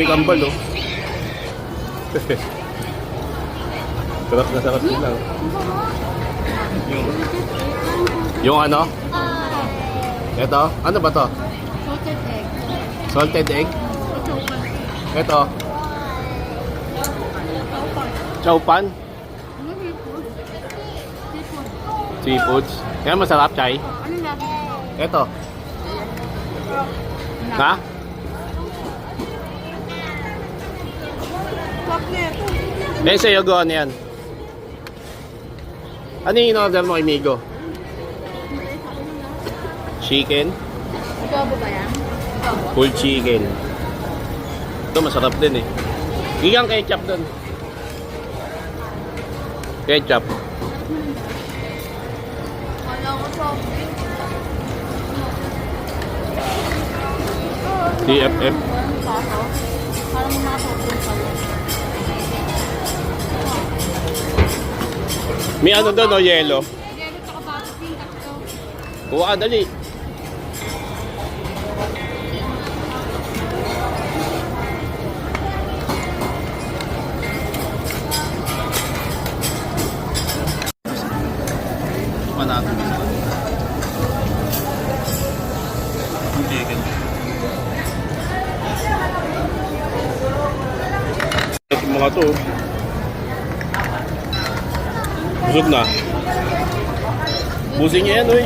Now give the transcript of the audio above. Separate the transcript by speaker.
Speaker 1: kambal, oh. Sarap na sarap din lang. Yung ano? Ito? Ano ba to?
Speaker 2: Salted egg.
Speaker 1: Salted egg? Ito? Chowpan? Seafoods? Kaya masarap, Chay?
Speaker 2: Ano lagi?
Speaker 1: Ito? Ha? Eh, sa'yo, go, ano yan? Ano yung in-order mo kay Migo? Chicken?
Speaker 2: Adobo ba yan? Adobo.
Speaker 1: Full chicken. Ito, masarap din eh. Gigang ketchup dun. Ketchup.
Speaker 2: Wala ko soft drink.
Speaker 1: TFF.
Speaker 2: Parang mga soft drink pa.
Speaker 1: May ano doon, no? Yelo.
Speaker 2: Yelo tsaka bakit din tatlo.
Speaker 1: Kuha, dali. Manatang. Chicken. Ito mga to. Busog na. Busing yan, oy.